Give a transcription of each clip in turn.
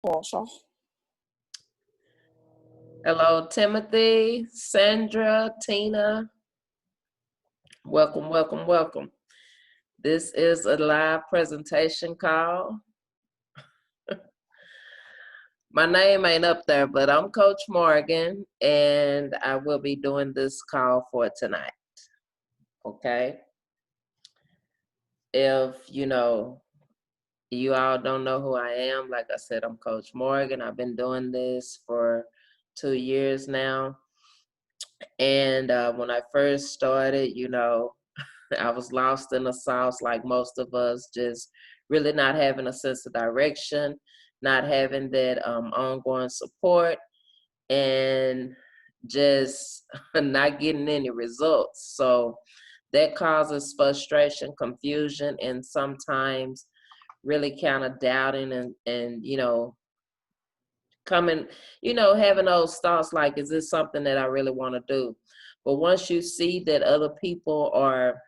Awesome. Hello, Timothy, Sandra, Tina. Welcome, welcome, welcome. This is a live presentation call. My name ain't up there, but I'm Coach Morgan, and I will be doing this call for tonight. Okay? If you all don't know who I am, like I said, I'm Coach Morgan. I've been doing this for 2 years now. And when I first started, I was lost in the sauce like most of us, just really not having a sense of direction, not having that ongoing support, and just not getting any results. So that causes frustration, confusion, and sometimes really kind of doubting and having those thoughts like, is this something that I really want to do? But once you see that other people are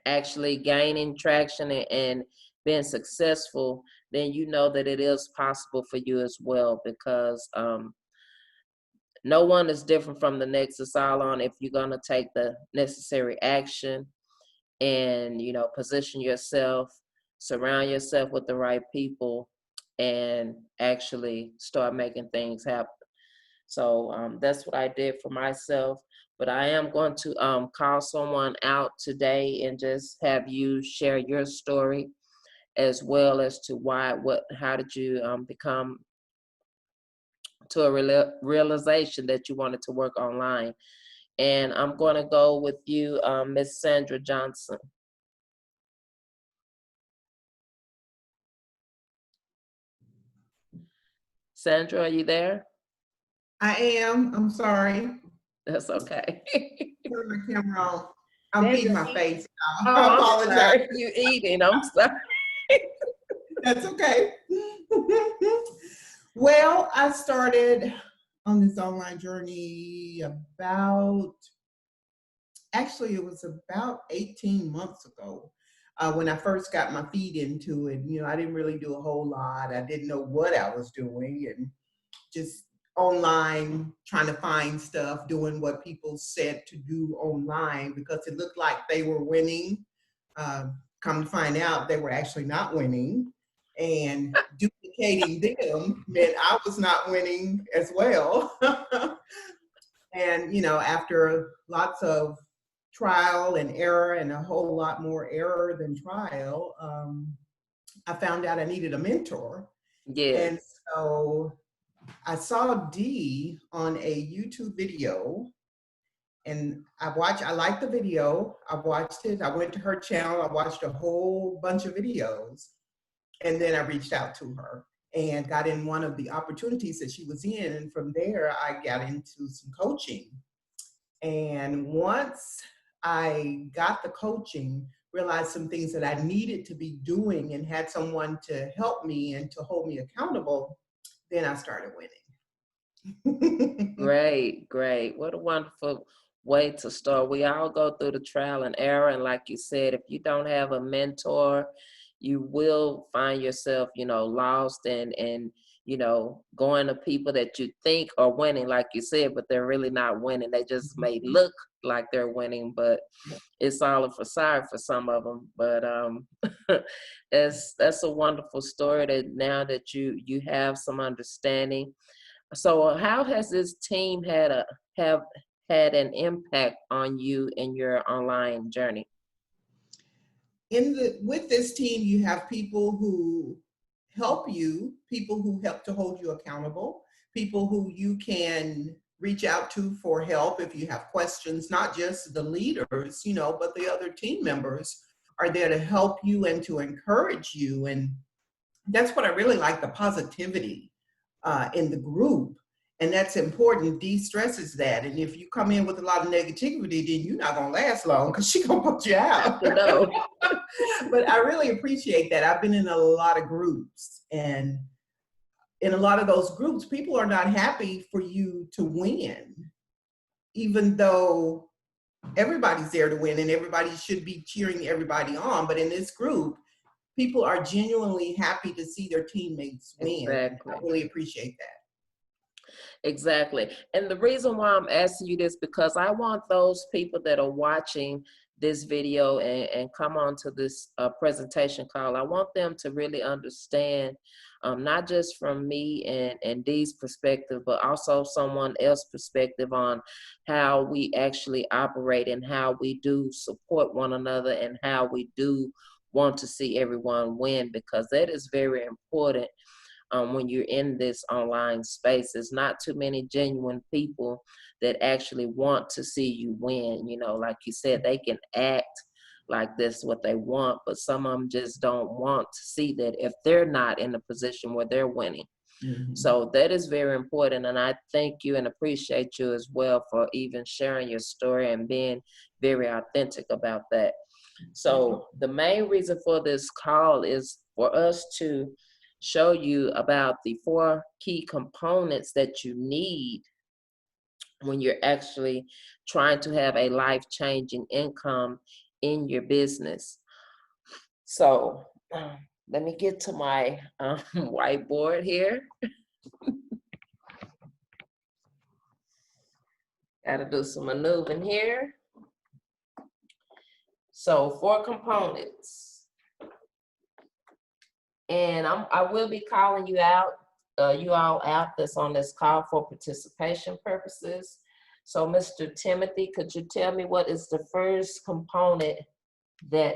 actually gaining traction and being successful, then you know that it is possible for you as well, because no one is different from the next. It's all on if you're going to take the necessary action and, position yourself, surround yourself with the right people, and actually start making things happen. So that's what I did for myself. But I am going to call someone out today and just have you share your story, as well as to how did you become to a realization that you wanted to work online. And I'm going to go with you, Miss Sandra Johnson. Sandra, are you there? I am. I'm sorry. That's okay. Turn my camera on. I'm feeding my face. Oh, I apologize. You eating? I'm sorry. That's okay. Well, I started on this online journey it was about 18 months ago. When I first got my feet into it, I didn't really do a whole lot. I didn't know what I was doing, and just online trying to find stuff, doing what people said to do online because it looked like they were winning. Come to find out they were actually not winning, and duplicating them meant I was not winning as well. And after lots of trial and error, and a whole lot more error than trial, I found out I needed a mentor. Yes. And so I saw Dee on a YouTube video, and I liked the video. I watched it. I went to her channel. I watched a whole bunch of videos, and then I reached out to her and got in one of the opportunities that she was in. And from there, I got into some coaching. And once I got the coaching, realized some things that I needed to be doing and had someone to help me and to hold me accountable, then I started winning. Great. What a wonderful way to start. We all go through the trial and error. And like you said, if you don't have a mentor, you will find yourself, lost and going to people that you think are winning, like you said, but they're really not winning. They just may look like they're winning, but it's all a facade for some of them. But that's a wonderful story that now that you have some understanding. So how has this team had an impact on you in your online journey? With this team, you have people who help you, people who help to hold you accountable, people who you can reach out to for help if you have questions. Not just the leaders, but the other team members are there to help you and to encourage you. And that's what I really like, the positivity in the group. And that's important. De-stresses that. And if you come in with a lot of negativity, then you're not going to last long because she's going to put you out. No. But I really appreciate that. I've been in a lot of groups, and in a lot of those groups, people are not happy for you to win, even though everybody's there to win and everybody should be cheering everybody on. But in this group, people are genuinely happy to see their teammates win. Exactly. I really appreciate that. Exactly. And the reason why I'm asking you this, because I want those people that are watching this video and come on to this presentation call, I want them to really understand, not just from me and Dee's perspective, but also someone else's perspective on how we actually operate and how we do support one another and how we do want to see everyone win, because that is very important. When you're in this online space, there's not too many genuine people that actually want to see you win. You know, like you said, they can act like this what they want, but some of them just don't want to see that if they're not in a position where they're winning. Mm-hmm. So that is very important, and I thank you and appreciate you as well for even sharing your story and being very authentic about that. So the main reason for this call is for us to show you about the 4 key components that you need when you're actually trying to have a life-changing income in your business. So let me get to my whiteboard here. Gotta do some maneuvering here. So 4 components. And I will be calling you out, you all out that's on this call for participation purposes. So Mr. Timothy, could you tell me what is the first component that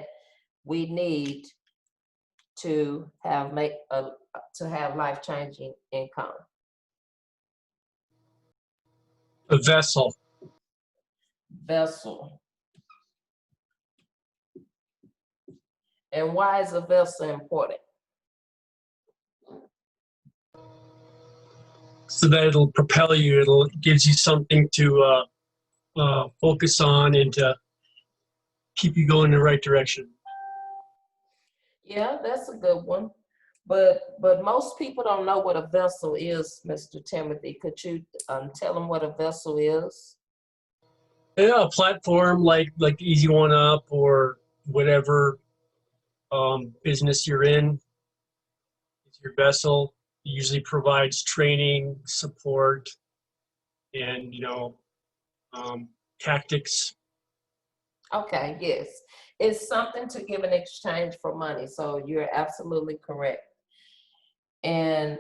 we need to have life-changing income? A vessel. Vessel. And why is a vessel important? So that it'll propel you, it gives you something to focus on and to keep you going in the right direction. Yeah, that's a good one. But most people don't know what a vessel is, Mr. Timothy. Could you tell them what a vessel is? Yeah, a platform like Easy1up or whatever business you're in. It's your vessel. It usually provides training, support, and tactics. Okay, yes. It's something to give in exchange for money. So you're absolutely correct. And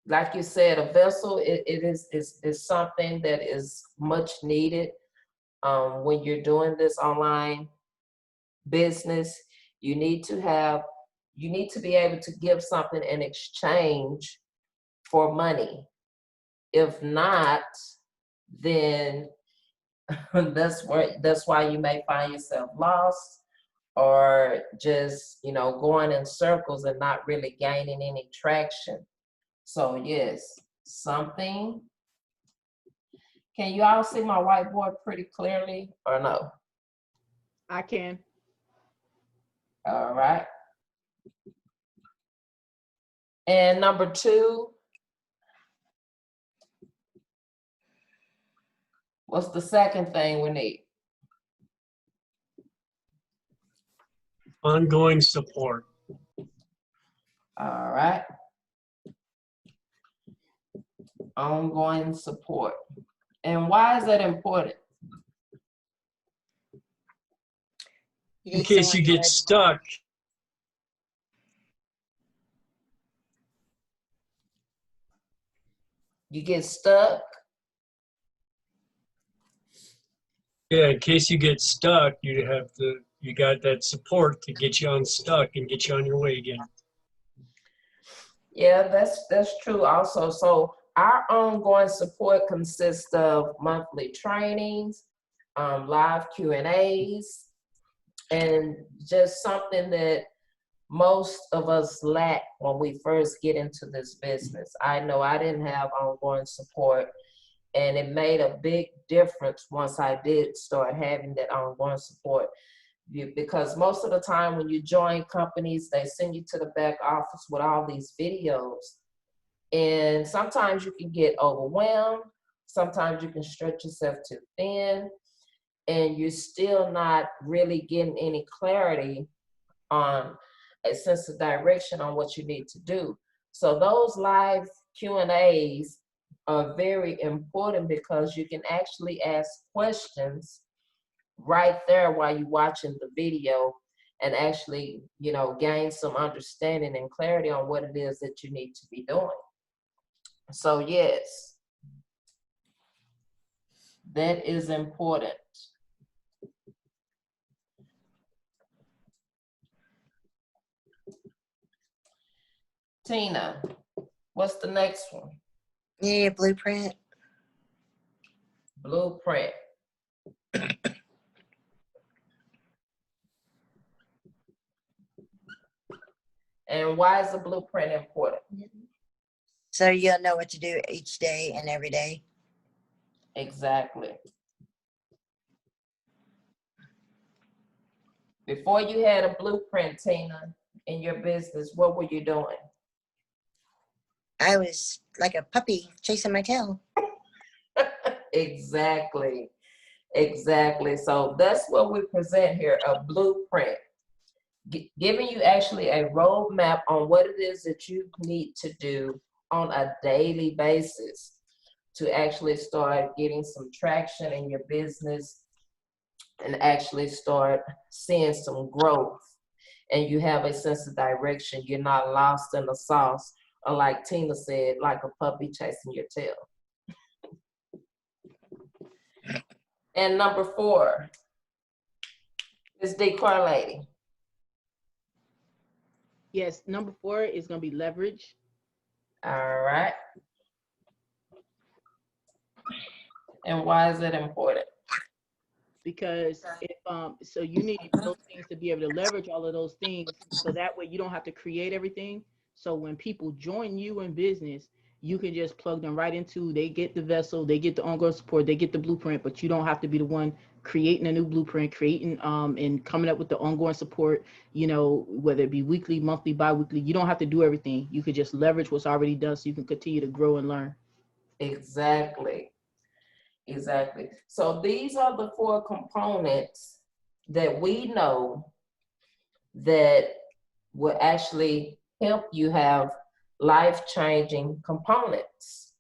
like you said, a vessel, it is something that is much needed when you're doing this online business. You need to be able to give something in exchange for money. If not, then that's why you may find yourself lost or just, going in circles and not really gaining any traction. So yes, something. Can you all see my whiteboard pretty clearly or no? I can. All right. And number 2, what's the second thing we need? Ongoing support. All right. Ongoing support. And why is that important? In case you get stuck. You get stuck? Yeah, in case you get stuck, you got that support to get you unstuck and get you on your way again. Yeah, that's true also. So our ongoing support consists of monthly trainings, live Q&As, and just something that most of us lack when we first get into this business. I know I didn't have ongoing support, and it made a big difference once I did start having that ongoing support. Because most of the time when you join companies, they send you to the back office with all these videos. And sometimes you can get overwhelmed. Sometimes you can stretch yourself too thin. And you're still not really getting any clarity on a sense of direction on what you need to do. So those live Q&As are very important because you can actually ask questions right there while you're watching the video and actually, you know, gain some understanding and clarity on what it is that you need to be doing. So yes, that is important. Tina, what's the next one? Yeah, blueprint. Blueprint. And why is the blueprint important? So you'll know what to do each day and every day. Exactly. Before you had a blueprint, Tina, in your business, what were you doing? I was like a puppy chasing my tail. Exactly. Exactly. So that's what we present here, a blueprint. Giving you actually a roadmap on what it is that you need to do on a daily basis to actually start getting some traction in your business and actually start seeing some growth. And you have a sense of direction. You're not lost in the sauce, or like Tina said, like a puppy chasing your tail. And number 4 is decor lady. Yes, number 4 is going to be leverage. All right. And why is it important? Because if so you need those things to be able to leverage all of those things, so that way you don't have to create everything. So when people join you in business, you can just plug them right into, they get the vessel, they get the ongoing support, they get the blueprint, but you don't have to be the one creating a new blueprint, creating and coming up with the ongoing support, you know, whether it be weekly, monthly, bi-weekly. You don't have to do everything. You could just leverage what's already done so you can continue to grow and learn. Exactly. Exactly. So these are the 4 components that we know that will actually help you have life-changing components.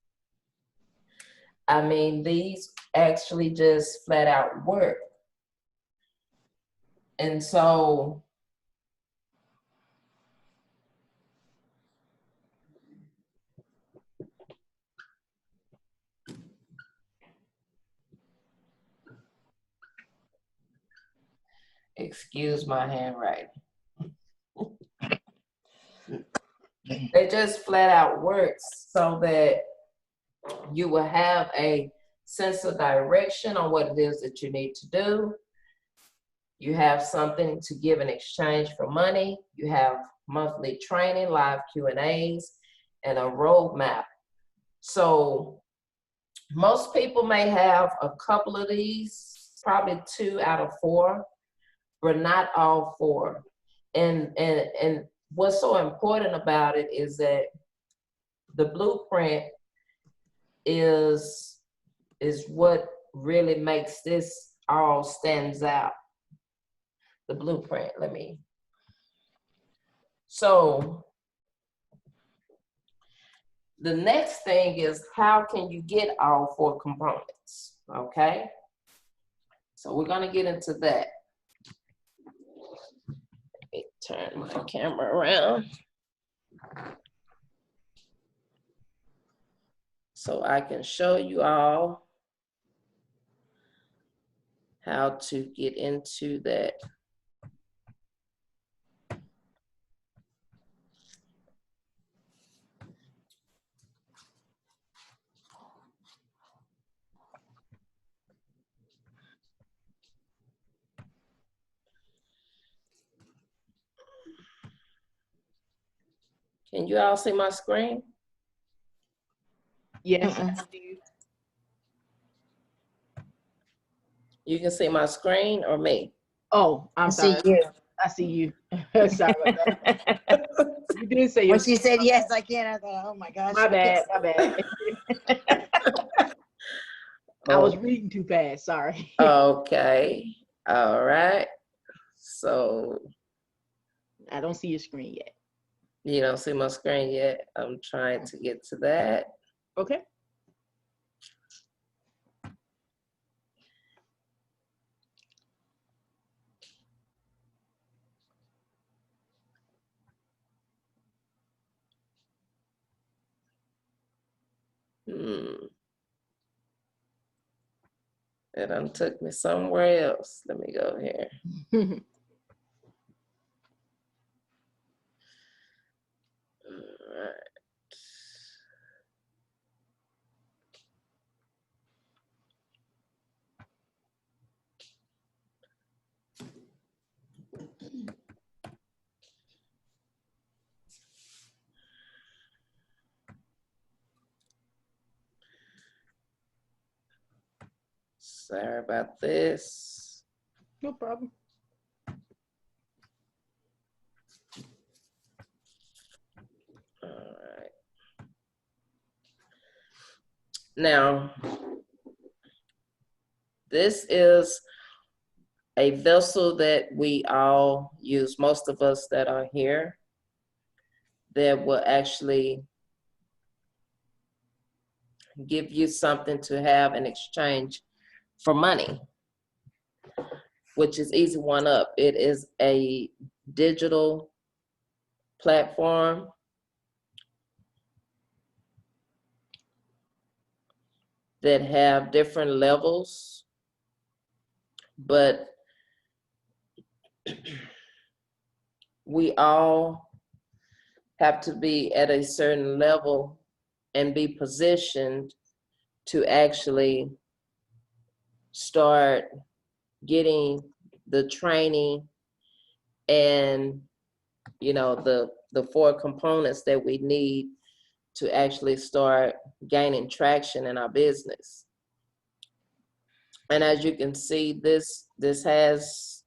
I mean, these actually just flat out work. And so excuse my handwriting. They just flat out works so that you will have a sense of direction on what it is that you need to do. You have something to give in exchange for money. You have monthly training, live Q&As, and a roadmap. So most people may have a couple of these, probably 2 out of 4, but not all 4. And what's so important about it is that the blueprint is what really makes this all stands out. The blueprint, So the next thing is, how can you get all 4 components, okay? So we're gonna get into that. Let me turn my camera around so I can show you all how to get into that. Can you all see my screen? Yes, I see you. You can see my screen or me? Oh, I'm See sorry. you. I see you. Sorry about that. You did say When your she said yes, I can. I thought, oh my gosh. my bad, my bad. I was reading too fast, sorry. Okay, all right. So I don't see your screen yet. You don't see my screen yet? I'm trying to get to that. Okay. It done took me somewhere else. Let me go here. All right. Sorry about this. No problem. All right. Now, this is a vessel that we all use, most of us that are here, that will actually give you something to have in exchange for money, which is Easy1up. It is a digital platform that have different levels, but we all have to be at a certain level and be positioned to actually start getting the training and, you know, the 4 components that we need to actually start gaining traction in our business. And as you can see, this has,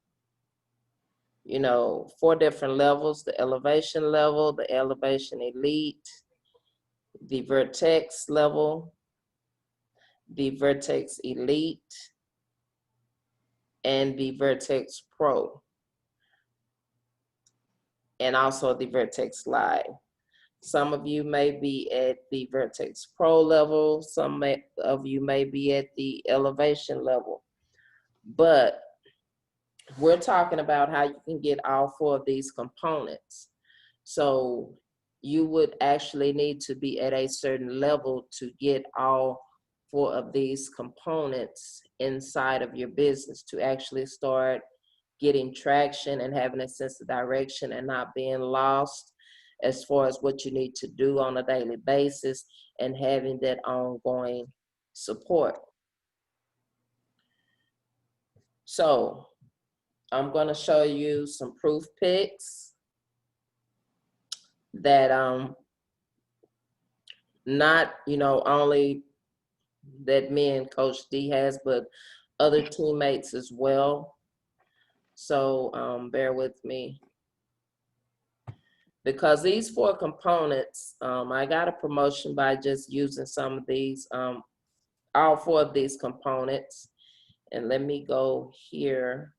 you know, 4 different levels: the elevation level, the elevation elite, the vertex level, the vertex elite, and the vertex pro, and also the vertex live. Some of you may be at the vertex pro level, some of you may be at the elevation level, but we're talking about how you can get all 4 of these components. So you would actually need to be at a certain level to get all 4 of these components inside of your business, to actually start getting traction and having a sense of direction and not being lost as far as what you need to do on a daily basis, and having that ongoing support. So I'm going to show you some proof pics that not, you know, only that me and Coach D has, but other teammates as well. So bear with me, because these 4 components, I got a promotion by just using some of these, all 4 of these components. And let me go here.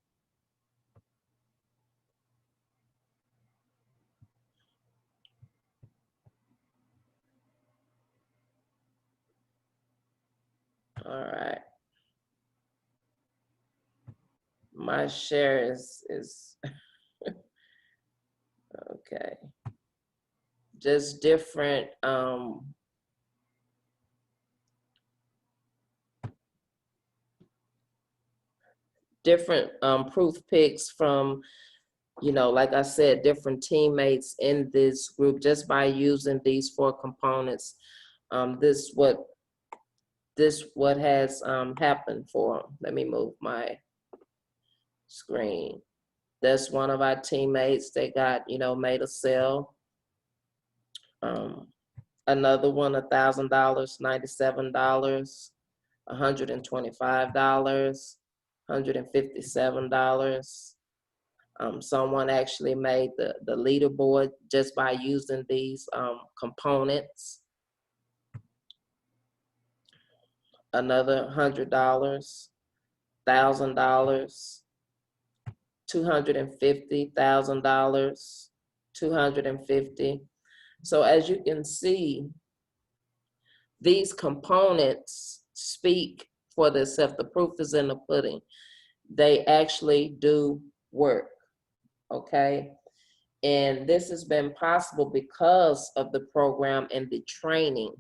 All right. My share is okay. Just different proof pics from, you know, like I said, different teammates in this group, just by using these 4 components. This what has happened for them. Let me move my screen. That's one of our teammates that got, you know, made a sale. Another one, $1,000, $97, $125, $157. Someone actually made the leaderboard just by using these components. Another $100, $1,000, $250,000, 250. So as you can see, these components speak for themselves. The proof is in the pudding. They actually do work, okay? And this has been possible because of the program and the training,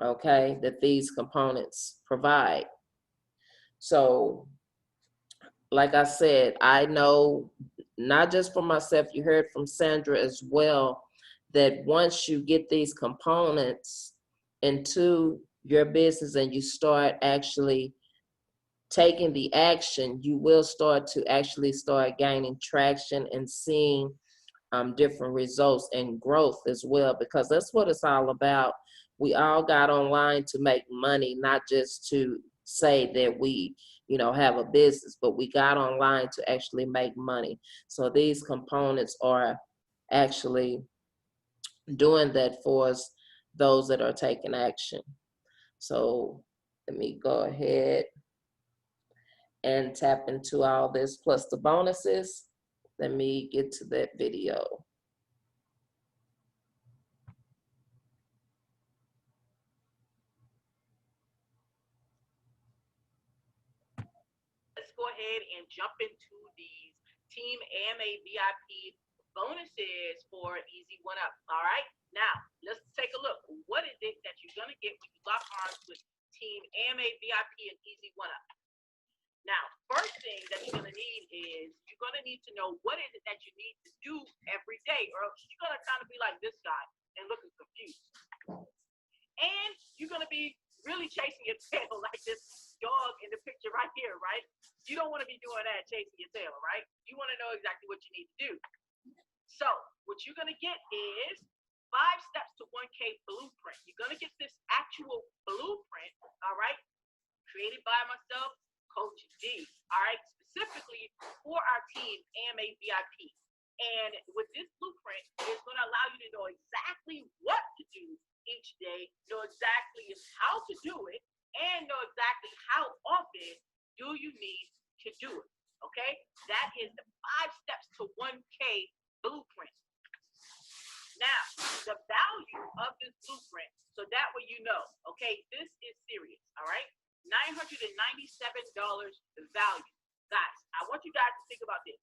okay, that these components provide. So, like I said, I know not just for myself, you heard from Sandra as well, that once you get these components into your business and you start actually taking the action, you will start to actually start gaining traction and seeing different results and growth as well, because that's what it's all about. We all got online to make money, not just to say that we, you know, have a business, but we got online to actually make money. So these components are actually doing that for us, those that are taking action. So let me go ahead and tap into all this plus the bonuses. Let me get to that video. Let's go ahead and jump into these Team AMA VIP bonuses for Easy1up. All right, now let's take a look. What is it that you're gonna get when you lock arms with Team AMA VIP and Easy1up? Now, first thing that you're gonna need is you're gonna need to know what is it that you need to do every day, or else you're gonna kind of be like this guy and looking confused. And you're gonna be really chasing your tail like this dog in the picture right here, right? You don't want to be doing that, chasing your tail, right? You want to know exactly what you need to do. So what you're going to get is 5 steps to 1K blueprint. You're going to get this actual blueprint, all right, created by myself, Coach D, all right, specifically for our team, AMA VIP. And with this blueprint, it's going to allow you to know exactly what to do each day, know exactly how to do it, and know exactly how often do you need to do it, okay? That is the 5 steps to 1K blueprint. Now, the value of this blueprint, so that way you know, okay, this is serious, all right? $997 value. Guys, I want you guys to think about this.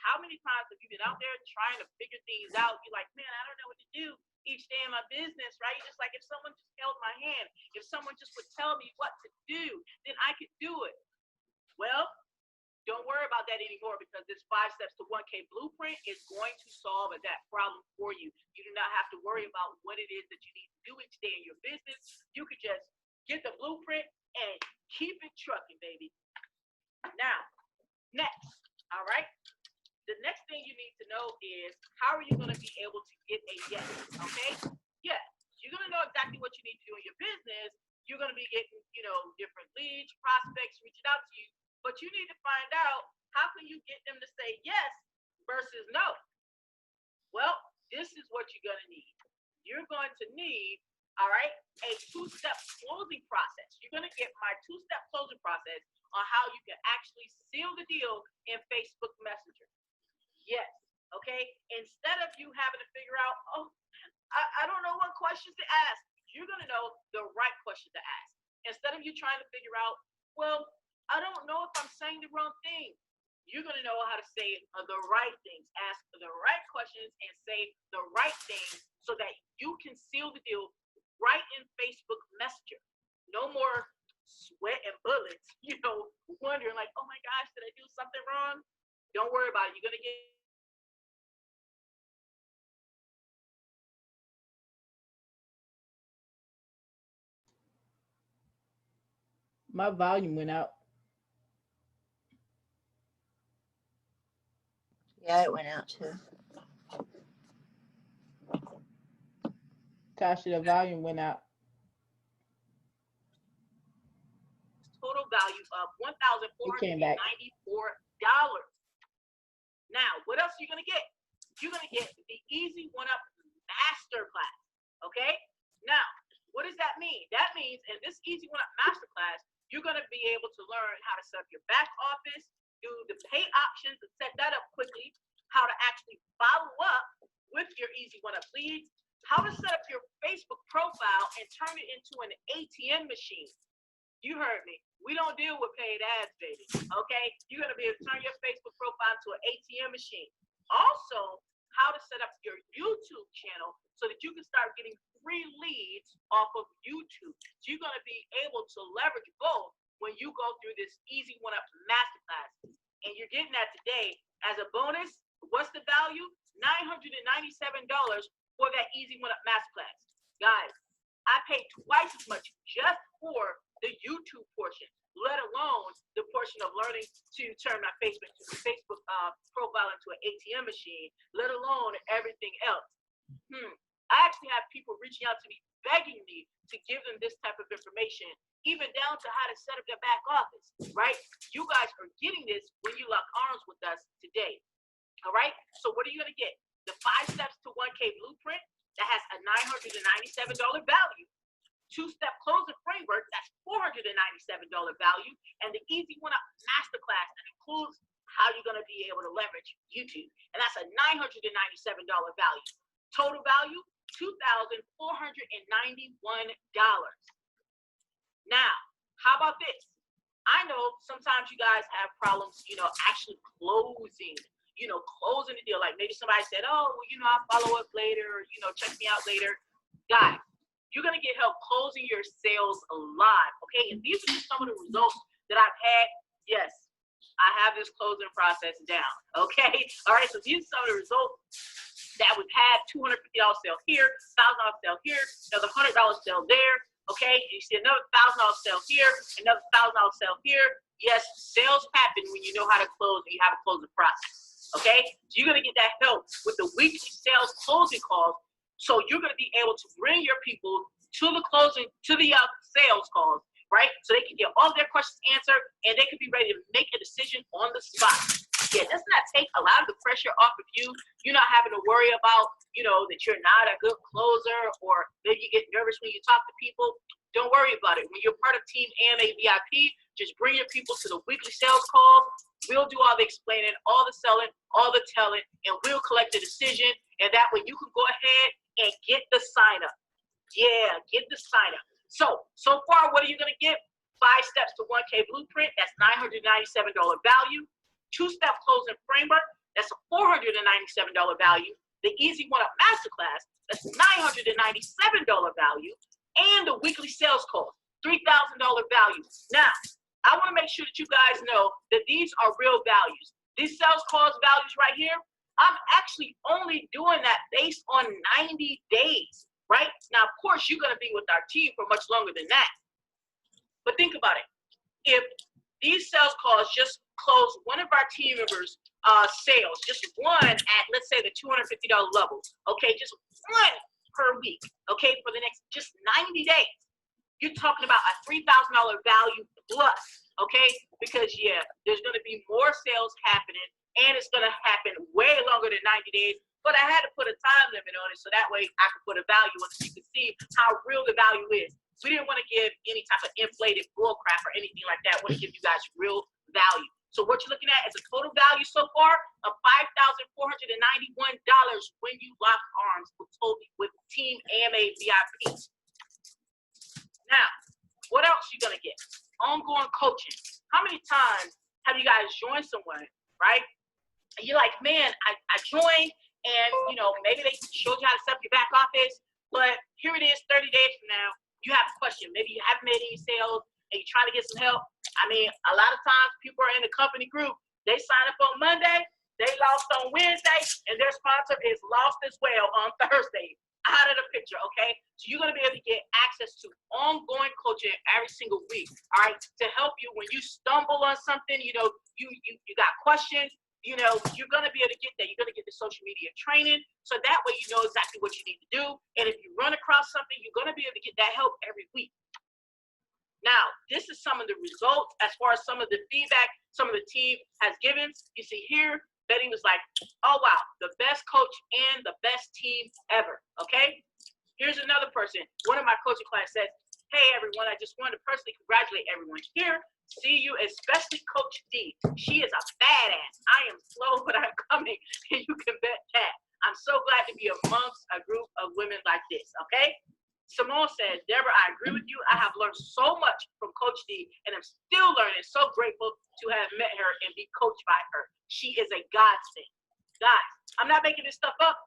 How many times have you been out there trying to figure things out? You're like, man, I don't know what to do each day in my business, right? Just like if someone just held my hand, if someone just would tell me what to do, then I could do it. Well, don't worry about that anymore, because this 5 steps to 1K blueprint is going to solve that problem for you. You do not have to worry about what it is that you need to do each day in your business. You could just get the blueprint and keep it trucking, baby. Now, next, all right? The next thing you need to know is, how are you going to be able to get a yes, okay? Yes, you're going to know exactly what you need to do in your business. You're going to be getting, you know, different leads, prospects reaching out to you, but you need to find out, how can you get them to say yes versus no? Well, this is what you're going to need. You're going to need, all right, a 2-step closing process. You're going to get my 2-step closing process on how you can actually seal the deal in Facebook Messenger. Yes, okay? Instead of you having to figure out, oh, I don't know what questions to ask, you're going to know the right question to ask. Instead of you trying to figure out, well, I don't know if I'm saying the wrong thing, you're going to know how to say the right things, ask the right questions, and say the right things so that you can seal the deal right in Facebook Messenger. No more sweat and bullets, you know, wondering like, oh my gosh, did I do something wrong? Don't worry about it. You're going to get my volume went out. Yeah, it went out too. Tasha, the volume went out. Total value of $1,494. Now, what else are you going to get? You're going to get the Easy1up Masterclass, okay? Now, what does that mean? That means in this Easy1up Masterclass, you're going to be able to learn how to set up your back office, do the pay options and set that up quickly, how to actually follow up with your Easy1up leads, how to set up your Facebook profile and turn it into an ATM machine. You heard me. We don't deal with paid ads, baby. Okay? You're going to be able to turn your Facebook profile to an ATM machine. Also, how to set up your YouTube channel so that you can start getting free leads off of YouTube. So you're going to be able to leverage both when you go through this Easy1up Masterclass. And you're getting that today as a bonus. What's the value? $997 for that Easy1up Masterclass. Guys, I paid twice as much just for the YouTube portion, let alone the portion of learning to turn my Facebook profile into an ATM machine, let alone everything else. I actually have people reaching out to me, begging me to give them this type of information, even down to how to set up their back office, right? You guys are getting this when you lock arms with us today, all right? So what are you gonna get? The 5 steps to 1K blueprint that has a $997 value. 2-step closing framework, that's $497 value, and the Easy1up Masterclass that includes how you're going to be able to leverage YouTube, and that's a $997 value. Total value, $2,491. Now, how about this? I know sometimes you guys have problems, actually closing the deal. Like maybe somebody said, oh, well, I'll follow up later, check me out later. Guys, you're going to get help closing your sales live, okay? And these are just some of the results that I've had. Yes, I have this closing process down, okay? All right, so these are some of the results that we've had. $250 sale here, $1,000 sale here, another $100 sale there, okay? And you see another $1,000 sale here, another $1,000 sale here. Yes, sales happen when you know how to close and you have a closing process, okay? So you're going to get that help with the weekly sales closing calls. So you're going to be able to bring your people to the closing, to the sales calls, right? So they can get all their questions answered and they can be ready to make a decision on the spot. Yeah, doesn't that take a lot of the pressure off of you? You're not having to worry about, that you're not a good closer, or maybe you get nervous when you talk to people. Don't worry about it. When you're part of Team AMA VIP, just bring your people to the weekly sales calls. We'll do all the explaining, all the selling, all the telling, and we'll collect the decision. And that way you can go ahead and get the sign up. Yeah, get the sign up. So far, what are you going to get? 5 steps to 1K blueprint. That's $997 value. 2-step closing framework. That's a $497 value. The Easy1up Masterclass. That's $997 value. And the weekly sales call, $3,000 value. Now, I want to make sure that you guys know that these are real values. These sales calls values right here, I'm actually only doing that based on 90 days, right? Now, of course, you're going to be with our team for much longer than that. But think about it. If these sales calls just close one of our team members' sales, just one at, let's say, the $250 level, okay, just one per week, okay, for the next just 90 days, you're talking about a $3,000 value plus, okay? Because, yeah, there's going to be more sales happening, and it's going to happen way longer than 90 days. But I had to put a time limit on it so that way I could put a value on it so you can see how real the value is. We didn't want to give any type of inflated bull crap or anything like that. We want to give you guys real value. So what you're looking at is a total value so far of $5,491 when you lock arms with Team AMA VIP. Now, what else are you going to get? Ongoing coaching. How many times have you guys joined someone, right? And you're like, man, I joined and, maybe they showed you how to set up your back office, but here it is 30 days from now. You have a question. Maybe you haven't made any sales and you're trying to get some help. I mean, a lot of times people are in the company group. They sign up on Monday, they lost on Wednesday, and their sponsor is lost as well on Thursday. Out of the picture, okay? So you're gonna be able to get access to ongoing coaching every single week, all right? To help you when you stumble on something, you got questions, you're gonna be able to get that. You're gonna get the social media training, so that way you know exactly what you need to do. And if you run across something, you're gonna be able to get that help every week. Now, this is some of the results as far as some of the feedback some of the team has given. You see here, Betty was like, oh, wow, the best coach and the best team ever, okay? Here's another person. One of my coaching clients said, Hey everyone, I just wanted to personally congratulate everyone here. See you, especially Coach D. She is a badass. I am slow, but I'm coming, and you can bet that. I'm so glad to be amongst a group of women like this, okay? Simone says, Deborah, I agree with you. I have learned so much from Coach D, and I'm still learning. So grateful to have met her and be coached by her. She is a godsend. Guys, I'm not making this stuff up.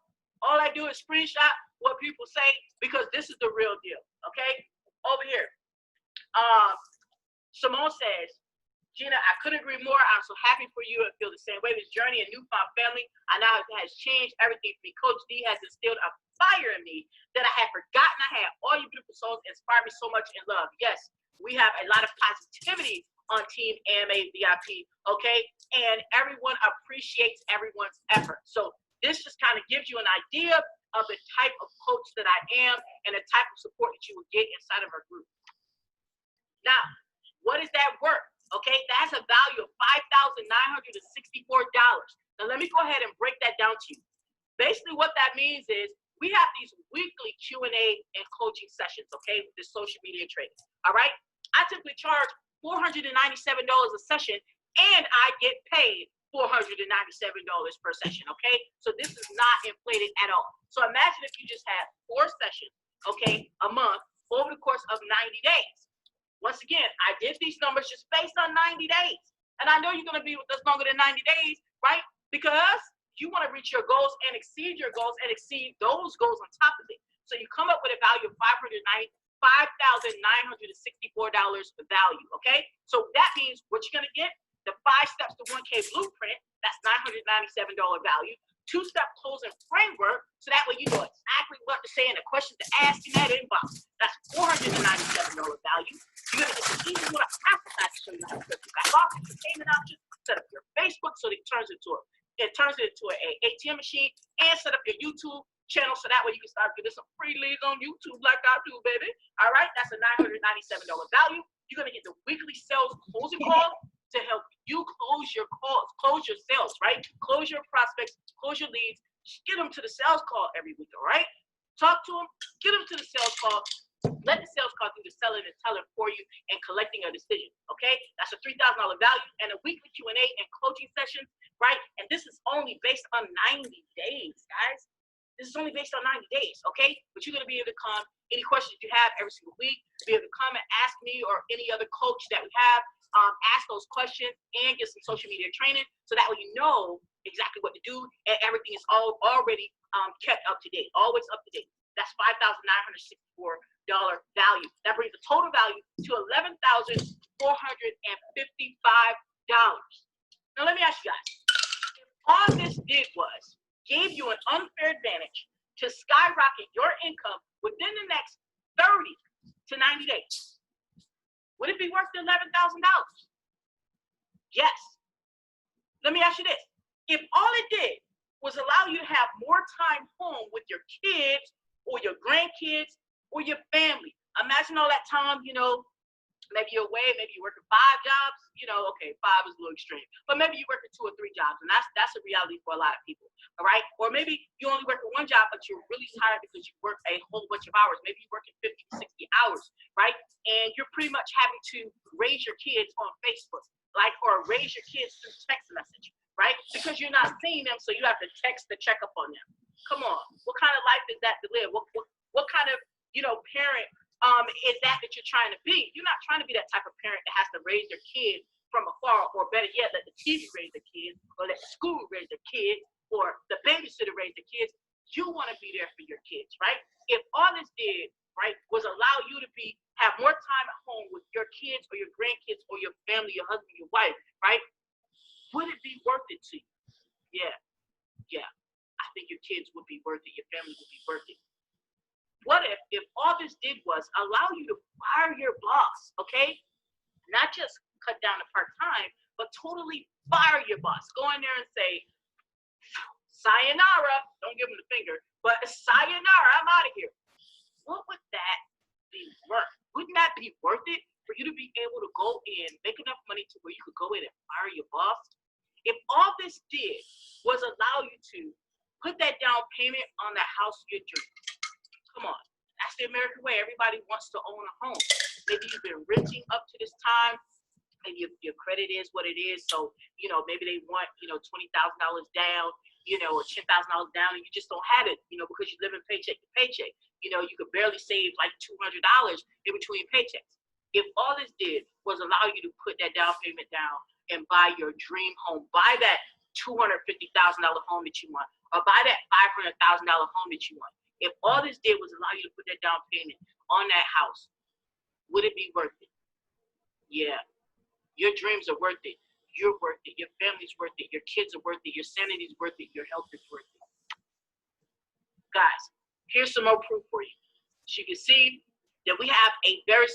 All I do is screenshot what people say because this is the real deal, okay? Over here. Simone says, Gina, I couldn't agree more. I'm so happy for you and feel the same way. This journey and newfound family, I know it has changed everything for me. Coach D has instilled a fire in me that I had forgotten I had. All you beautiful souls inspire me so much in love. Yes, we have a lot of positivity on Team AMA VIP, okay? And everyone appreciates everyone's effort. So this just kind of gives you an idea of the type of coach that I am and the type of support that you will get inside of our group. Now, what is that worth? Okay, that's a value of $5,964. Now, let me go ahead and break that down to you. Basically, what that means is we have these weekly Q&A and coaching sessions, okay, with the social media training. All right, I typically charge $497 a session, and I get paid $497 per session, okay? So this is not inflated at all. So imagine if you just had 4 sessions, okay, a month over the course of 90 days. Once again, I did these numbers just based on 90 days. And I know you're going to be with us longer than 90 days, right? Because you want to reach your goals and exceed your goals and exceed those goals on top of it. So you come up with a value of $5,964 value, okay? So that means what you're going to get, the 5 steps to 1K blueprint, that's $997 value. 2-step closing framework, so that way you know exactly what to say and the questions to ask in that inbox. That's $497 value. You're going to get the Easy1up Masterclass to show you how to set your back office, your payment options, set up your Facebook so that it turns it into an ATM machine, and set up your YouTube channel so that way you can start getting some free leads on YouTube like I do, baby. All right, that's a $997 value. You're going to get the weekly sales closing call to help you close your calls, close your sales, right? Close your prospects, close your leads, get them to the sales call every week, all right? Talk to them, get them to the sales call, let the sales call do the selling and telling for you and collecting a decision, okay? That's a $3,000 value and a weekly Q&A and coaching sessions, right? And this is only based on 90 days, guys. This is only based on 90 days, okay? But you're gonna be able to come, any questions you have every single week, be able to come and ask me or any other coach that we have, ask those questions and get some social media training so that way you know exactly what to do and everything is already kept up to date, always up to date. That's $5,964 value. That brings the total value to $11,455. Now let me ask you guys, if all this did was gave you an unfair advantage to skyrocket your income within the next 30 to 90 days, would it be worth the $11,000? Yes. Let me ask you this. If all it did was allow you to have more time home with your kids or your grandkids or your family, imagine all that time, you know, maybe you're away, maybe you're working 5 jobs, you know, okay, 5 is a little extreme, but maybe you're working 2 or 3 jobs, and that's a reality for a lot of people, all right? Or maybe you only work 1 job, but you're really tired because you work a whole bunch of hours. Maybe you're working 50 to 60 hours, right? And you're pretty much having to raise your kids on Facebook, like, or raise your kids through text message, right? Because you're not seeing them, so you have to text to check up on them. Come on, what kind of life is that to live? What kind of, you know, parent is that you're trying to be? You're not trying to be that type of parent that has to raise their kids from afar, or better yet, let the TV raise their kids, or let the school raise their kids, or the babysitter raise their kids. You want to be there for your kids, right? If all this did, right, was allow you to have more time at home with your kids or your grandkids or your family, your husband, your wife, right? Would it be worth it to you? Yeah. I think your kids would be worth it. Your family would be worth it. What if all this did was allow you to fire your boss, okay? Not just cut down to part-time, but totally fire your boss. Go in there and say, sayonara, don't give him the finger, but sayonara, I'm out of here. What would that be worth? Wouldn't that be worth it for you to be able to go in, make enough money to where you could go in and fire your boss? If all this did was allow you to put that down payment on the house of your dreams, come on, That's the American way. Everybody wants to own a home. Maybe you've been renting up to this time, and your credit is what it is. So, you know, maybe they want, you know, $20,000 down, you know, or $10,000 down, and you just don't have it, you know, because you're living paycheck to paycheck. You know, you could barely save like $200 in between paychecks. If all this did was allow you to put that down payment down and buy your dream home, buy that $250,000 home that you want, or buy that $500,000 home that you want. If all this did was allow you to put that down payment on that house, would it be worth it? Yeah. Your dreams are worth it. You're worth it. Your family's worth it. Your kids are worth it. Your sanity is worth it. Your health is worth it. Guys, here's some more proof for you. As you can see that we have a very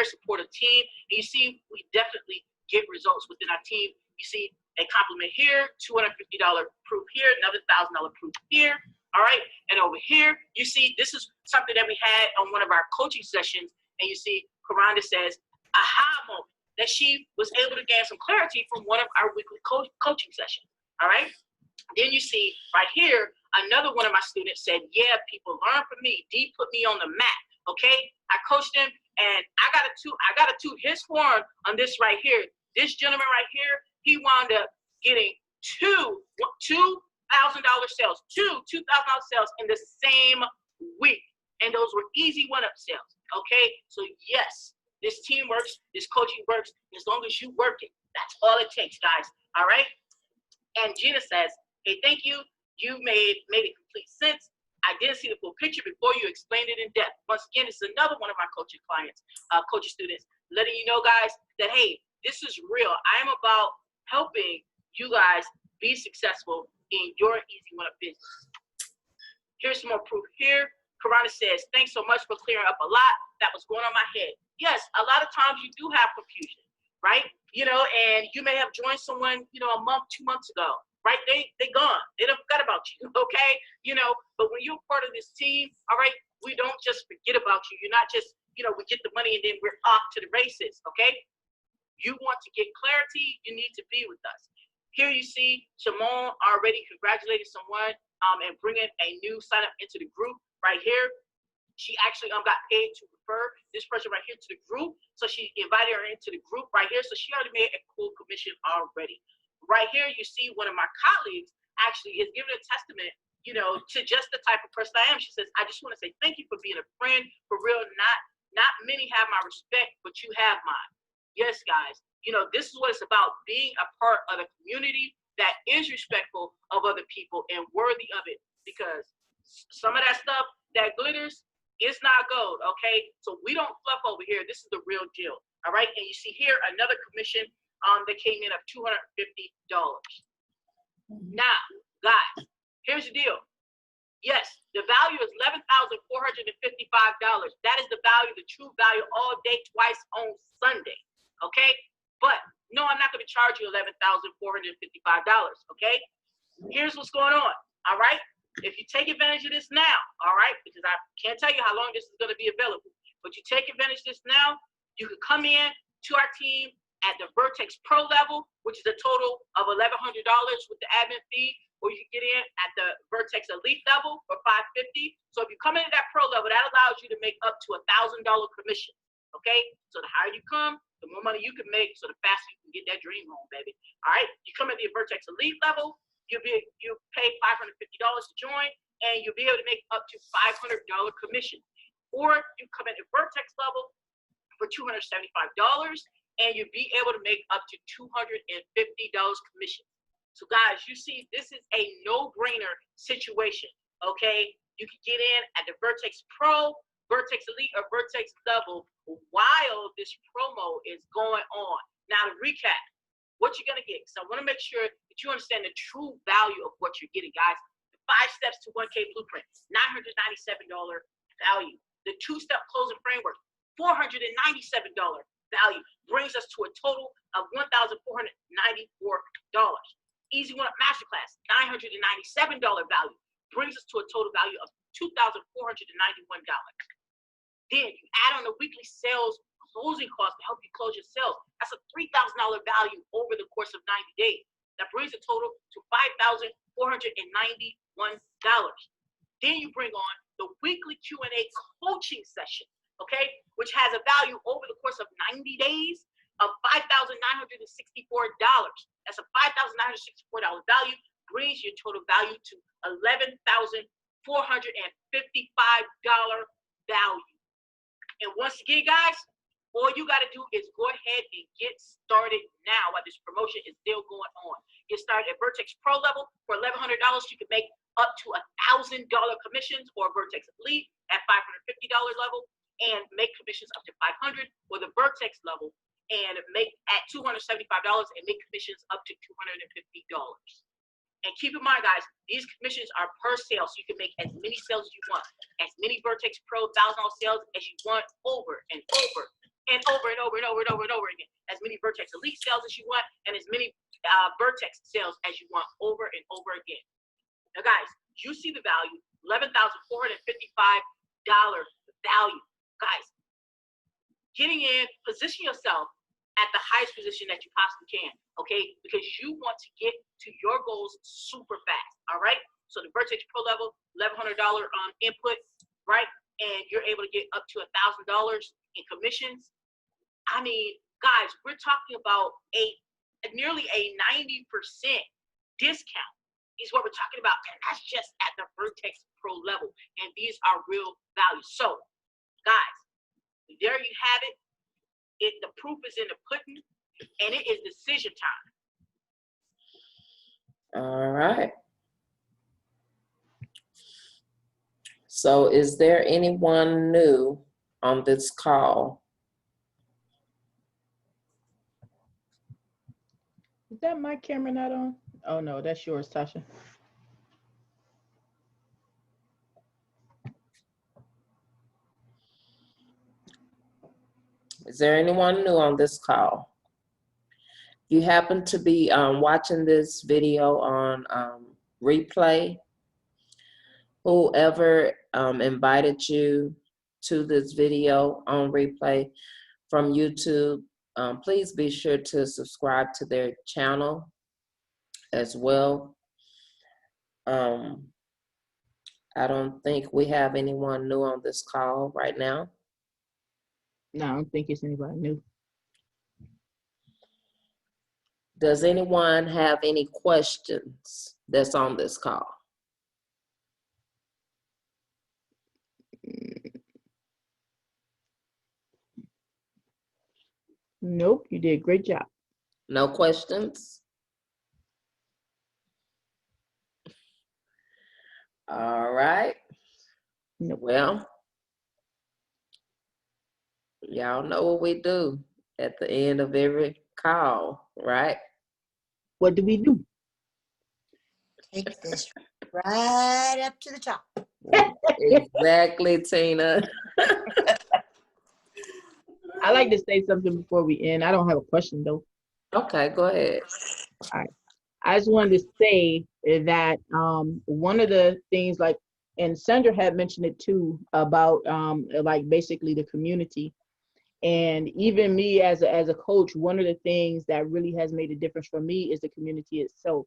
supportive team. And you see, we definitely get results within our team. You see a compliment here, $250 proof here, another $1,000 proof here. All right, and over here, you see this is something that we had on one of our coaching sessions, and you see Karanda says, aha moment, that she was able to gain some clarity from one of our weekly coaching sessions. All right, then you see right here, another one of my students said, yeah, people learn from me. D put me on the map. Okay, I coached him, and I got to toot his horn on this right here. This gentleman right here, he wound up getting $2,000 sales, $2,000 sales in the same week, and those were Easy1up sales. Okay, so yes, this team works, this coaching works, as long as you work it. That's all it takes, guys. All right. And Gina says, hey, thank you. You made it complete sense. I didn't see the full picture before you explained it in depth. Once again, this is another one of my coaching clients, coaching students, letting you know, guys, that, hey, this is real. I am about helping you guys be successful in your Easy1up business. Here's some more proof here. Karana says, thanks so much for clearing up a lot that was going on my head. Yes, a lot of times you do have confusion, right? You know, and you may have joined someone, you know, a month, 2 months ago, right? They gone. They don't forget about you, okay? You know, but when you're part of this team, all right, we don't just forget about you. You're not just, you know, we get the money and then we're off to the races, okay? You want to get clarity, you need to be with us. Here you see Shimon already congratulated someone and bringing a new sign up into the group right here. She actually got paid to refer this person right here to the group. So she invited her into the group right here. So she already made a cool commission already. Right here, you see one of my colleagues actually is giving a testament, you know, to just the type of person I am. She says, I just want to say thank you for being a friend. For real, not many have my respect, but you have mine. Yes, guys, you know, this is what it's about, being a part of a community that is respectful of other people and worthy of it, because some of that stuff that glitters, it's not gold, okay? So we don't fluff over here. This is the real deal, all right? And you see here another commission that came in of $250. Now, guys, here's the deal. Yes, the value is $11,455. That is the value, the true value, all day, twice on Sunday, okay? But no, I'm not going to charge you $11,455, okay? Here's what's going on, all right? If you take advantage of this now, all right, because I can't tell you how long this is going to be available, but you take advantage of this now, you can come in to our team at the Vertex Pro level, which is a total of $1,100 with the admin fee, or you can get in at the Vertex Elite level for $550. So if you come in at that Pro level, that allows you to make up to $1,000 commission, okay? So the higher you come, the more money you can make, so the faster you can get that dream home, baby. All right, you come at the Vertex Elite level, you pay $550 to join, and you'll be able to make up to $500 commission. Or you come at the Vertex level for $275, and you'll be able to make up to $250 commission. So guys, you see, this is a no-brainer situation, okay? You can get in at the Vertex Pro, Vertex Elite, or Vertex level while this promo is going on. Now to recap, what you're gonna get, so I wanna make sure that you understand the true value of what you're getting, guys. The 5 steps to 1K blueprint, $997 value. The 2-step closing framework, $497 value, brings us to a total of $1,494. Easy1up Masterclass, $997 value, brings us to a total value of $2,491. Then you add on the weekly sales closing costs to help you close your sales. That's a $3,000 value over the course of 90 days. That brings a total to $5,491. Then you bring on the weekly Q&A coaching session, okay, which has a value over the course of 90 days of $5,964. That's a $5,964 value, brings your total value to $11,455 value. And once again, guys, all you got to do is go ahead and get started now while this promotion is still going on. Get started at Vertex Pro level for $1,100. You can make up to $1,000 commissions, or Vertex Elite at $550 level and make commissions up to $500, or the Vertex level and make at $275 and make commissions up to $250. And keep in mind, guys, these commissions are per sale, so you can make as many sales as you want, as many Vertex Pro $1,000 sales as you want, over and over and over and over and over and over and over again. As many Vertex Elite sales as you want, and as many Vertex sales as you want, over and over again. Now, guys, you see the value, $11,455 value. Guys, getting in, position yourself at the highest position that you possibly can, okay? Because you want to get to your goals super fast, all right? So the Vertex Pro level, $1,100 input, right? And you're able to get up to $1,000 in commissions. I mean, guys, we're talking about nearly a 90% discount is what we're talking about. And that's just at the Vertex Pro level. And these are real values. So, guys, there you have it. The proof is in the pudding, and it is decision time. All right. So is there anyone new on this call? Is that my camera not on? Oh no, that's yours, Tasha. Is there anyone new on this call? If you happen to be watching this video on replay, whoever invited you to this video on replay from YouTube, please be sure to subscribe to their channel as well. I don't think we have anyone new on this call right now. No, I don't think it's anybody new. Does anyone have any questions that's on this call? Nope, you did a great job. No questions? All right. Nope. Well, y'all know what we do at the end of every call, right? What do we do? Take this right up to the top. Exactly, Tina. I like to say something before we end. I don't have a question though. Okay, go ahead. All right. I just wanted to say that one of the things, like, and Sandra had mentioned it too, about like basically the community. And even me as a coach, one of the things that really has made a difference for me is the community itself.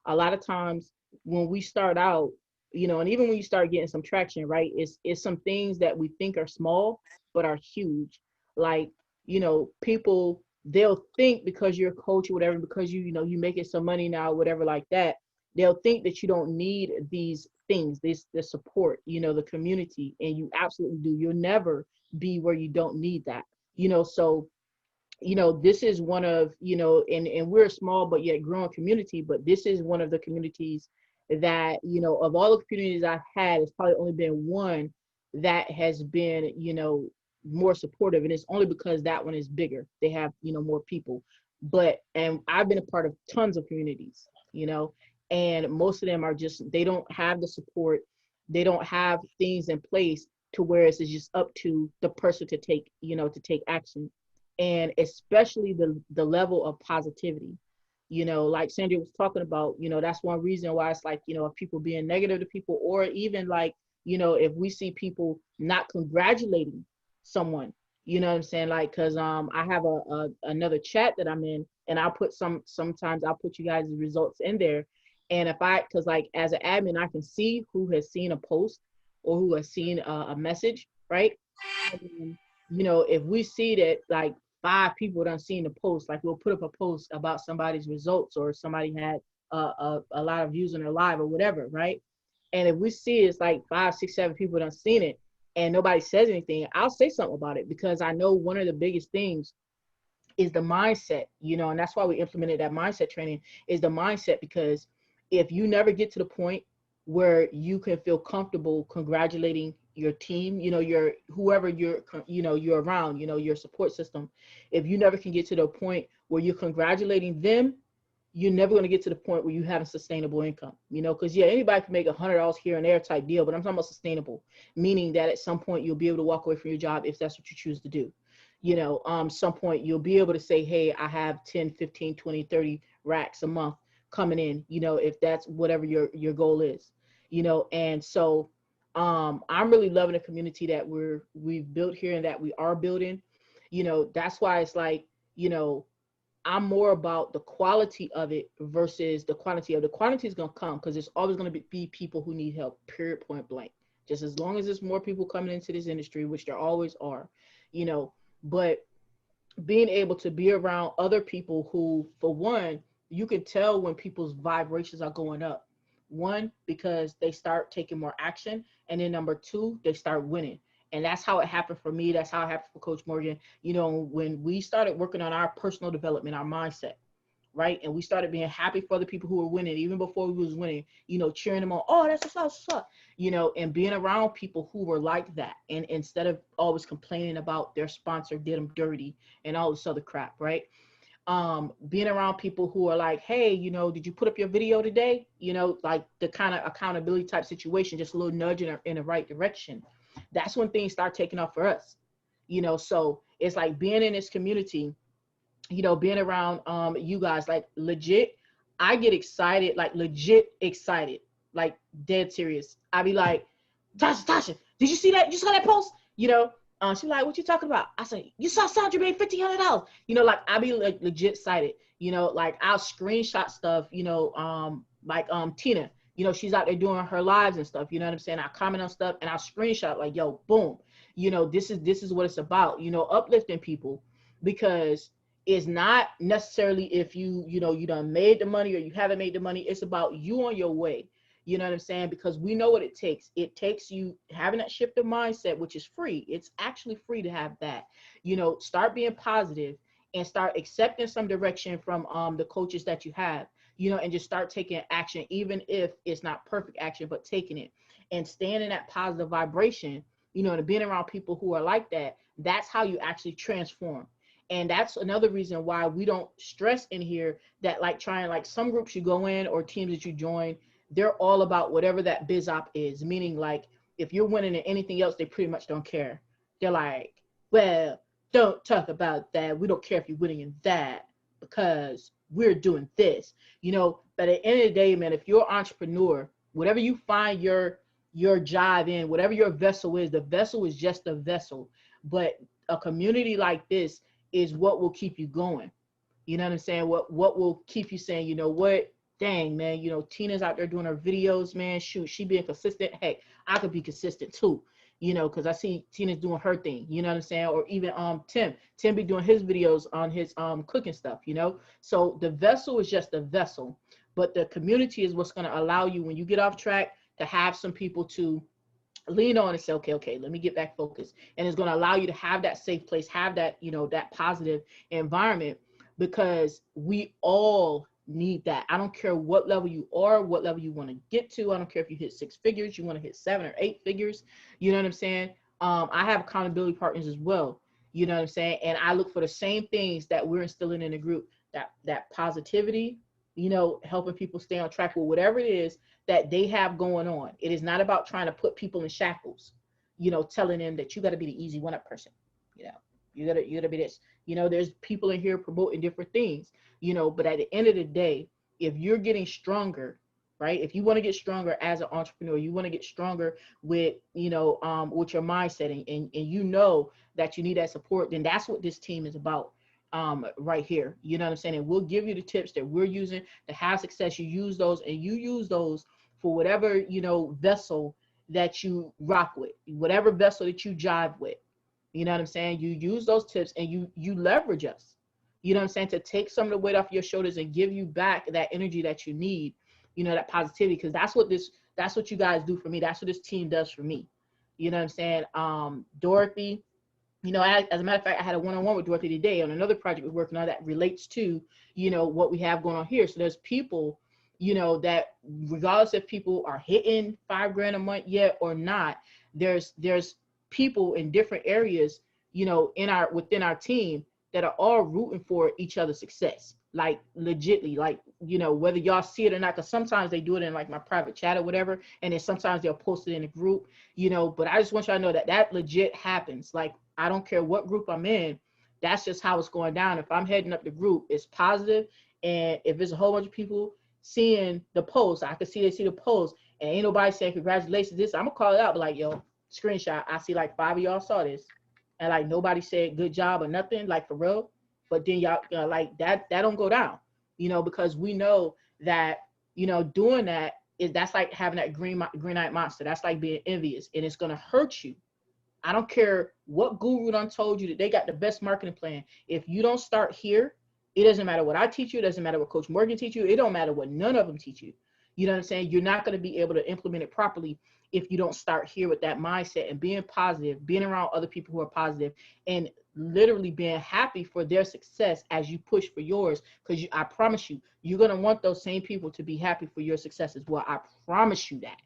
A lot of times when we start out, you know, and even when you start getting some traction, right, it's some things that we think are small, but are huge. Like, you know, people, they'll think because you're a coach or whatever, because you know, you making some money now, whatever like that, they'll think that you don't need these things, the support, you know, the community, and you absolutely do. You'll never be where you don't need that. You know, so, you know, this is one of, you know, and we're a small but yet growing community, but this is one of the communities that, you know, of all the communities I've had, it's probably only been one that has been, you know, more supportive. And it's only because that one is bigger. They have, you know, more people. But, and I've been a part of tons of communities, you know, and most of them are just, they don't have the support. They don't have things in place to where it's just up to the person to take, you know, to take action. And especially the level of positivity, you know, like Sandra was talking about, you know, that's one reason why it's like, you know, if people being negative to people, or even like, you know, if we see people not congratulating someone, you know what I'm saying? Like, cause I have another chat that I'm in, and I'll put sometimes I'll put you guys' results in there. And if cause like as an admin, I can see who has seen a post, or who has seen a message, right? And then, you know, if we see that like 5 people done seen the post, like we'll put up a post about somebody's results, or somebody had a lot of views on their live or whatever, right? And if we see it's like 5, 6, 7 people done seen it and nobody says anything, I'll say something about it, because I know one of the biggest things is the mindset, you know, and that's why we implemented that mindset training, is the mindset. Because if you never get to the point where you can feel comfortable congratulating your team, you know, your whoever you're, you know, you're around, you know, your support system, if you never can get to the point where you're congratulating them, you're never going to get to the point where you have a sustainable income, you know, because yeah, anybody can make $100 here and there type deal, but I'm talking about sustainable, meaning that at some point you'll be able to walk away from your job if that's what you choose to do. You know, some point you'll be able to say, hey, I have 10, 15, 20, 30 racks a month coming in, you know, if that's whatever your goal is, you know. And so I'm really loving the community that we've built here and that we are building. You know, that's why it's like, you know, I'm more about the quality of it versus the quantity of. The quantity is going to come because there's always going to be people who need help, period, point blank. Just as long as there's more people coming into this industry, which there always are, you know. But being able to be around other people who, for one, you can tell when people's vibrations are going up. One, because they start taking more action. And then number 2, they start winning. And that's how it happened for me. That's how it happened for Coach Morgan. You know, when we started working on our personal development, our mindset, right? And we started being happy for the people who were winning, even before we was winning, you know, cheering them on. Oh, that's what's up, you know, and being around people who were like that. And instead of always complaining about their sponsor did them dirty and all this other crap, right? Being around people who are like, hey, you know, did you put up your video today? You know, like the kind of accountability type situation, just a little nudge in the right direction. That's when things start taking off for us, you know. So it's like being in this community, you know, being around you guys, like legit, I get excited, like legit excited, like dead serious. I be like, Tasha, did you see that? You saw that post? You know, she's like, what you talking about? I said, you saw Sandra made $1,500. You know, like I be like legit excited. You know, like I'll screenshot stuff. You know, like Tina. You know, she's out there doing her lives and stuff. You know what I'm saying? I comment on stuff and I'll screenshot like, yo, boom. You know, this is what it's about. You know, uplifting people, because it's not necessarily if you know, you done made the money or you haven't made the money. It's about you on your way. You know what I'm saying? Because we know what it takes. It takes you having that shift of mindset, which is free. It's actually free to have that. You know, start being positive and start accepting some direction from the coaches that you have, you know, and just start taking action, even if it's not perfect action, but taking it and staying in that positive vibration, you know, and being around people who are like that. That's how you actually transform. And that's another reason why we don't stress in here that like trying, like some groups you go in or teams that you join, they're all about whatever that biz op is. Meaning like if you're winning in anything else, they pretty much don't care. They're like, well, don't talk about that. We don't care if you're winning in that because we're doing this, you know. But at the end of the day, man, if you're an entrepreneur, whatever you find your jive in, whatever your vessel is, the vessel is just a vessel. But a community like this is what will keep you going. You know what I'm saying? What will keep you saying, you know what, dang, man, you know, Tina's out there doing her videos, man, shoot, she being consistent. Heck, I could be consistent too, you know, because I see Tina's doing her thing, you know what I'm saying? Or even Tim be doing his videos on his cooking stuff, you know. So the vessel is just a vessel, but the community is what's going to allow you, when you get off track, to have some people to lean on and say, okay, let me get back focused. And it's going to allow you to have that safe place, have that, you know, that positive environment, because we all need that. I don't care what level you are, what level you want to get to. I don't care if you hit 6 figures, you want to hit 7 or 8 figures. You know what I'm saying? I have accountability partners as well. You know what I'm saying? And I look for the same things that we're instilling in the group, that positivity, you know, helping people stay on track with whatever it is that they have going on. It is not about trying to put people in shackles, you know, telling them that you got to be the Easy1up person. You know, you gotta be this. You know, there's people in here promoting different things, you know, but at the end of the day, if you're getting stronger, right? If you want to get stronger as an entrepreneur, you want to get stronger with, you know, with your mindset, and you know that you need that support, then that's what this team is about. Right here, you know what I'm saying? And we'll give you the tips that we're using to have success. You use those, and you use those for whatever, you know, vessel that you rock with, whatever vessel that you jive with. You know what I'm saying? You use those tips and you leverage us. You know what I'm saying? To take some of the weight off your shoulders and give you back that energy that you need, you know, that positivity, because that's what you guys do for me. That's what this team does for me. You know what I'm saying? Dorothy, you know, as a matter of fact, I had a one-on-one with Dorothy today on another project we're working on that relates to, you know, what we have going on here. So there's people, you know, that regardless if people are hitting $5 grand a month yet or not, there's people in different areas, you know, within our team that are all rooting for each other's success. Like legitly, like, you know, whether y'all see it or not, because sometimes they do it in like my private chat or whatever, and then sometimes they'll post it in a group, you know, but I just want y'all to know that legit happens. Like, I don't care what group I'm in, that's just how it's going down. If I'm heading up the group, it's positive, and if there's a whole bunch of people seeing the post, I can see they see the post, and ain't nobody saying congratulations this, I'm gonna call it out, but like, yo, screenshot, I see like 5 of y'all saw this, and like nobody said good job or nothing, like for real. But then y'all like that don't go down, you know, because we know that, you know, doing that that's like having that green-eyed monster. That's like being envious, and it's gonna hurt you. I don't care what guru done told you that they got the best marketing plan. If you don't start here, it doesn't matter what I teach you. It doesn't matter what Coach Morgan teach you. It don't matter what none of them teach you. You know what I'm saying? You're not going to be able to implement it properly if you don't start here with that mindset and being positive, being around other people who are positive, and literally being happy for their success as you push for yours. Because I promise you, you're going to want those same people to be happy for your success as well. I promise you that.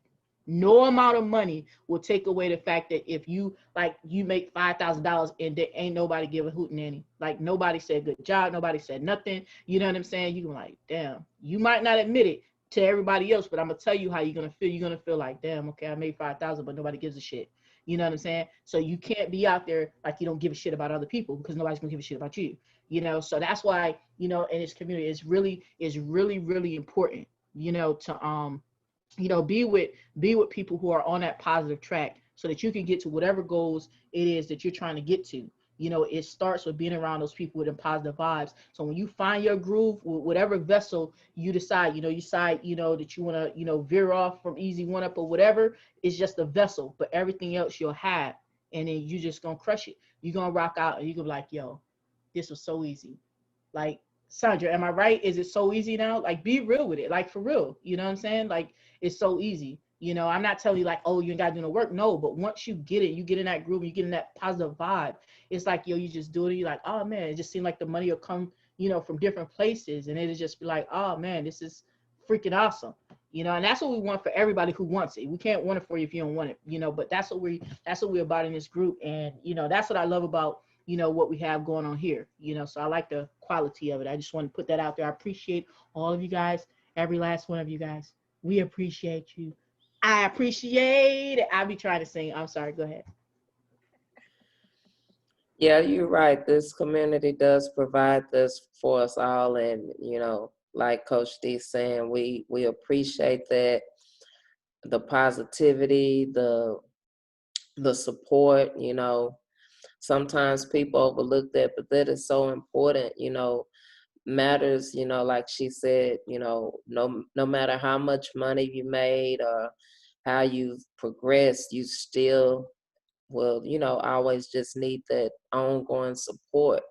No amount of money will take away the fact that if you make $5,000 and there ain't nobody give a hoot nanny, like nobody said good job, nobody said nothing. You know what I'm saying? You're like, damn. You might not admit it to everybody else, but I'm gonna tell you how you're gonna feel. You're gonna feel like, damn, okay, I made 5,000, but nobody gives a shit. You know what I'm saying? So you can't be out there like you don't give a shit about other people, because nobody's gonna give a shit about you. You know, so that's why, you know, in this community, it's really important, you know, to you know, be with people who are on that positive track so that you can get to whatever goals it is that you're trying to get to. You know, it starts with being around those people with them positive vibes. So when you find your groove, whatever vessel you decide, you know, that you want to, you know, veer off from Easy1up or whatever, it's just a vessel, but everything else you'll have. And then you just gonna crush it. You're gonna rock out and you're gonna be like, yo, this was so easy. Like, Sandra, am I right? Is it so easy now? Like, be real with it. Like, for real. You know what I'm saying? Like, it's so easy. You know, I'm not telling you like, oh, you ain't got to do no work. No, but once you get it, you get in that groove, you get in that positive vibe. It's like, yo, you just do it. You're like, oh, man, it just seemed like the money will come, you know, from different places. And it'll just be like, oh, man, this is freaking awesome. You know, and that's what we want for everybody who wants it. We can't want it for you if you don't want it, you know, but that's what we're about in this group. And, you know, that's what I love about, you know, what we have going on here, you know, so I like the quality of it. I just want to put that out there. I appreciate all of you guys, every last one of you guys. We appreciate you. I appreciate it. I'll be trying to sing. I'm sorry. Go ahead. Yeah, you're right. This community does provide this for us all. And, you know, like Coach D saying, we appreciate that, the positivity, the support, you know. Sometimes people overlook that, but that is so important, you know, matters, you know, like she said, you know, no matter how much money you made or how you've progressed, you still will, you know, always just need that ongoing support.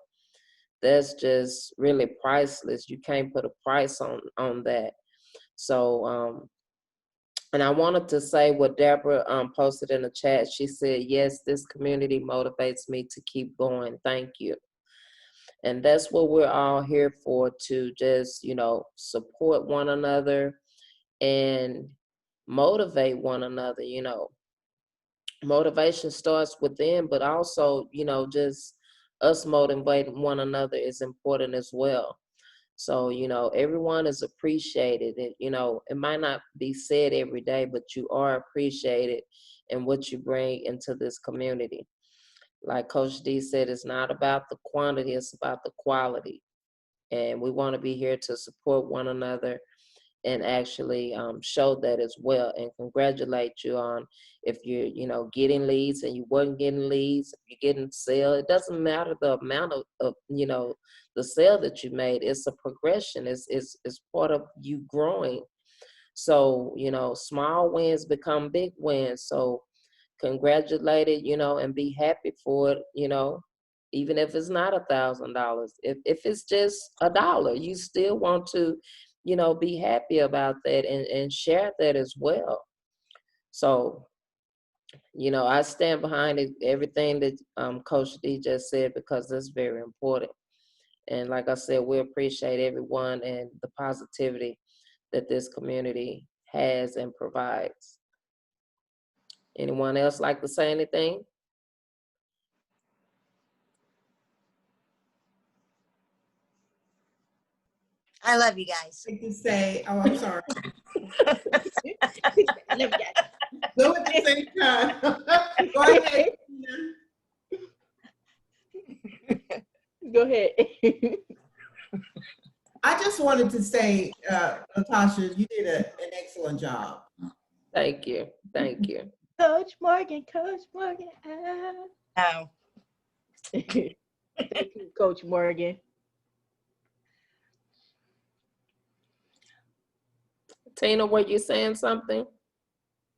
That's just really priceless. You can't put a price on that. So, and I wanted to say what Deborah posted in the chat. She said, yes, this community motivates me to keep going. Thank you. And that's what we're all here for, to just, you know, support one another and motivate one another. You know, motivation starts within, but also, you know, just us motivating one another is important as well. So, you know, everyone is appreciated. And, you know, it might not be said every day, but you are appreciated in what you bring into this community. Like Coach D said, it's not about the quantity, it's about the quality. And we want to be here to support one another and actually show that as well, and congratulate you on if you're, you know, getting leads and you wasn't getting leads, if you're getting sale. It doesn't matter the amount of you know, the sale that you made. It's a progression. It's part of you growing. So, you know, small wins become big wins. So congratulate it, you know, and be happy for it, you know, even if it's not $1,000. If it's just $1, you still want to, you know, be happy about that and share that as well. So, you know, I stand behind it, everything that Coach D just said, because that's very important. And like I said, we appreciate everyone and the positivity that this community has and provides. Anyone else like to say anything? I love you guys. I can say, oh, I'm sorry. I love you guys. Go at the same time. Go ahead. Go ahead. I just wanted to say, Natasha, you did an excellent job. Thank you. Thank you. Coach Morgan, Coach Morgan. Oh, Thank you, Coach Morgan. Tina, were you saying something?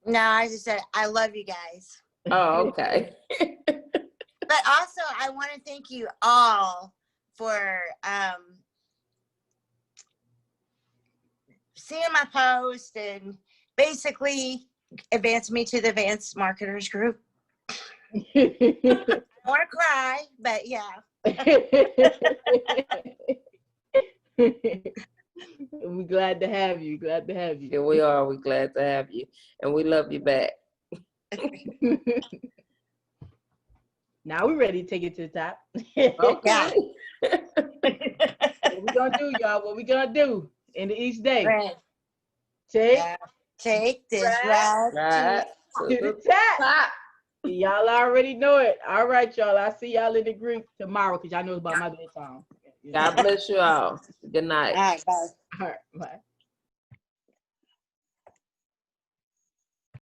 no, I just said I love you guys. Oh, okay. But also, I want to thank you all for seeing my post and basically advance me to the advanced marketers group. I want to cry, but yeah. We're glad to have you. Glad to have you. Here we are. We're glad to have you. And we love you back. Now we're ready to take it to the top. Okay. What we gonna do, y'all? What we gonna do in each day? Right. Take Take this right right Right to the top. Y'all already know it. All right, y'all. I'll see y'all in the group tomorrow because y'all know it's about my bedtime. God bless you all. Good night. All right, bye. All right, bye.